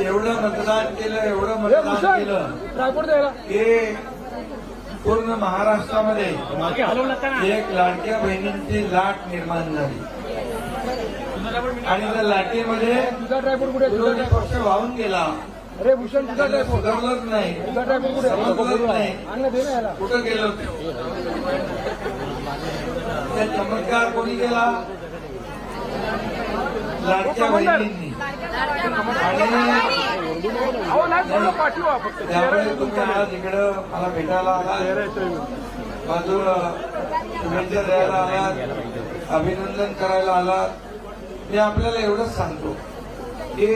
एवढं मतदान केलं की पूर्ण महाराष्ट्रामध्ये एक लाडक्या बहिणींची लाट निर्माण झाली आणि त्या लाटेमध्ये विरोधी पक्ष वाहून गेला. सुधारलंच नाही, समजलंच नाही कुठं गेलं. त्या चमत्कार कोणी केला? लाडक्या बहिणींनी. त्यामुळे तुम्ही आज इकडं मला भेटायला आलात, बाजूला शुभेच्छा द्यायला आलात, अभिनंदन करायला आलात. मी आपल्याला एवढंच सांगतो की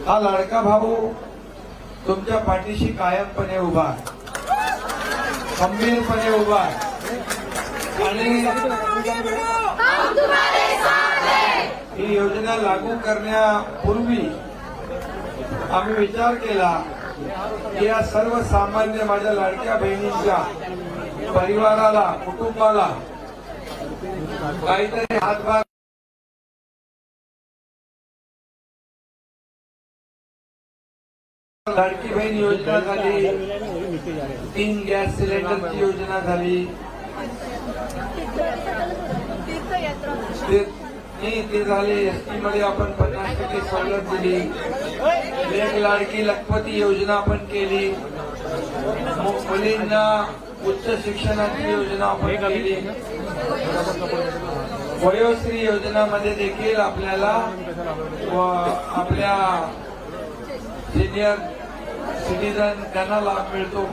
हा लाडका भाऊ तुमच्या पाठीशी कायमपणे उभा आहे, खंबीरपणे उभा आहे. आणि ही योजना लागू करण्यापूर्वी आम्ही विचार केला की या सर्वसामान्य माझ्या लाडक्या बहिणींच्या परिवाराला, कुटुंबाला काहीतरी हातभार. लाडकी बहीण योजना झाली, 3 गॅस सिलेंडरची योजना झाली, ते झाले. एसटी मध्ये आपण 50% सवलत दिली, एक लाडकी लखपती योजना आपण केली, मुलींना उच्च शिक्षणाची योजना आपण केली, वयोश्री योजनामध्ये देखील आपल्याला आपल्या सिनियर सिटीजन त्यांना लाभ मिळतो.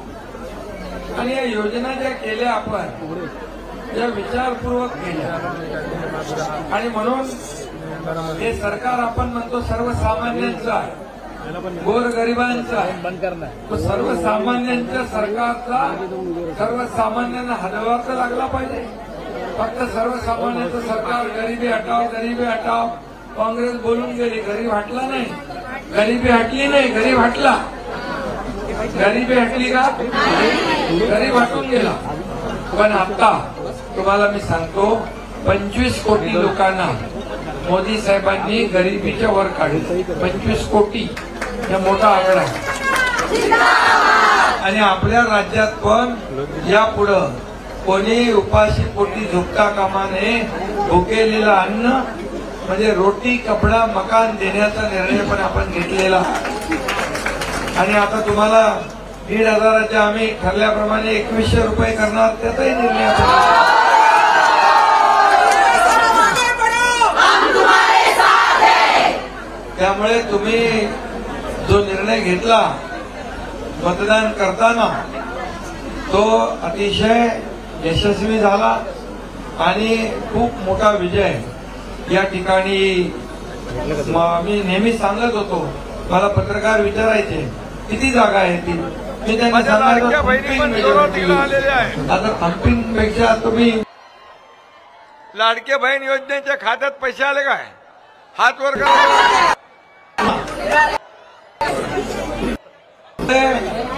आणि या योजना ज्या केल्या आपण त्या विचारपूर्वक केल्या. आणि म्हणून हे सरकार आपण म्हणतो सर्वसामान्यांचं आहे, गोरगरिबांचं आहे. सर्वसामान्यांच्या सरकारचा सर्वसामान्यांना हातभार तर लागला पाहिजे. फक्त सर्वसामान्यांचं सरकार गरिबी हटाव काँग्रेस बोलून गेली, गरीब हटला नाही, गरिबी हटली नाही, गरीब हटला. गरिबी हटली का? गरीब हटून गेला. पण आता तुम्हाला मी सांगतो 25 कोटी लोकांना मोदी साहेबांनी गरिबीच्या वर काढले. 25 कोटी हा मोठा आकडा आहे. आणि आपल्या राज्यात पण यापुढं कोणी उपाशी पोटी झोपता कामा नये. भुकेलेलं अन्न म्हणजे रोटी, कपडा, मकान देण्याचा निर्णय पण आपण घेतलेला. आणि आता तुम्हाला 1,500 आम्ही ठरल्याप्रमाणे 2100 रुपये करणार, त्याचाही निर्णय त्यामुळे तुम्ही जो निर्णय घेतला मतदान करताना तो अतिशय यशस्वी झाला आणि खूप मोठा विजय या ठिकाणी. मी नेहमी सांगत होतो, मला पत्रकार विचारायचे किती जागा आहे ती, मी त्यांना सांगायचो आता हंपिंगपेक्षा तुम्ही. लाडके बहीण योजनेच्या खात्यात पैसे आले काय? हात वर करा.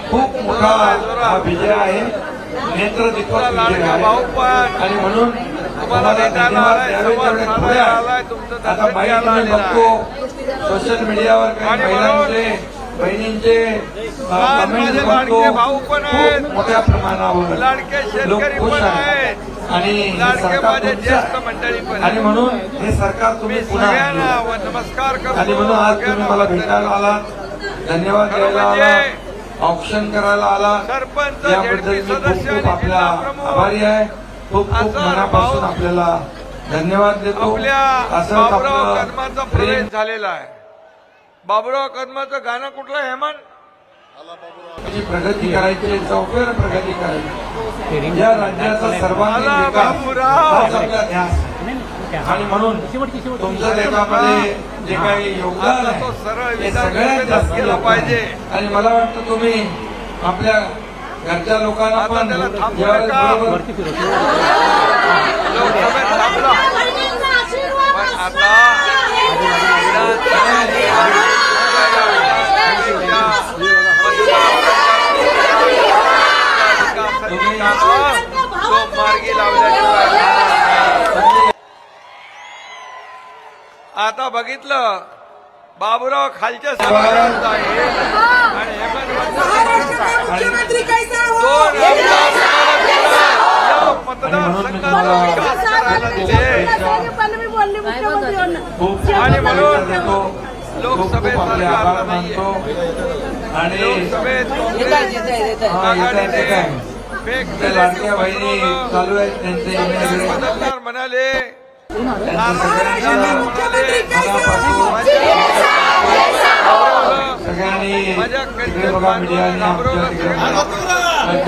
खूप मोठा हा विजय आहे, नेत्र दीपक विजय आहे. आणि म्हणून तुम्हाला धन्यवाद द्यावे तेवढे थोडे आहे. आता माहिती बघतो सोशल मीडियावर काही महिलांचे बहिणींचे कमेंट बघतो, खूप मोठ्या प्रमाणावर लोक खुश आहेत आणि सरकार तुमचं. आणि म्हणून हे सरकार तुम्ही पुन्हा आणि म्हणून आज तुम्ही मला भेटायला आलात, धन्यवाद द्यायला आलात, ऑप्शन करायला आलात, याबद्दल मी खूप खूप आपला आभारी आहे. खूप खूप मनापासून आपल्याला धन्यवाद देतो. असं आपलं प्रेम झालेला आहे. बाबुराव कदमाचं गाणं कुठलं? हेमंत प्रगती करायची, चौफेर प्रगती करायची, या राज्याचा सर्वांगीण विकास हाच आपला ध्यास. आणि म्हणून तुमचं त्याच्यामध्ये जे काही योगदान आहे हे सगळ्यात जास्त केलं पाहिजे. आणि मला वाटतं तुम्ही आपल्या घरच्या लोकांना पण मार्गी लावल्याची. आता बघितलं बाबूराव खालच्या सभागृहात आहे आणि हेमंत मुख्यमंत्री कैसा हो दोन आमदार या मतदारसंघाचा विकास करायला दिले आणि म्हणून लोकसभेत सरकार नाहीये आणि लोकसभेत आघाडीने फेक लाडक्या बहिणी चालू आहेत त्यांचे योजनेकडे मतदार म्हणाले सगळ्यांनी माझ्या तिकडे बघा मीडियाने आमच्या तिकडे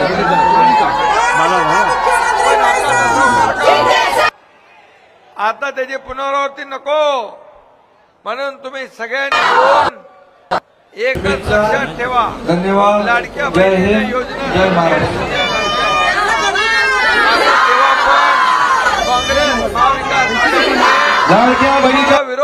आता त्याची पुनरावृत्ती नको म्हणून तुम्ही सगळ्यांनी मिळून एकच लक्षात ठेवा. धन्यवाद. लाडक्या जय बहिणीच्या हिंद, योजना जय महाराष्ट्र. तेव्हा पण काँग्रेस महाविकास आघाडीने लाडक्या बहिणीच्या विरोध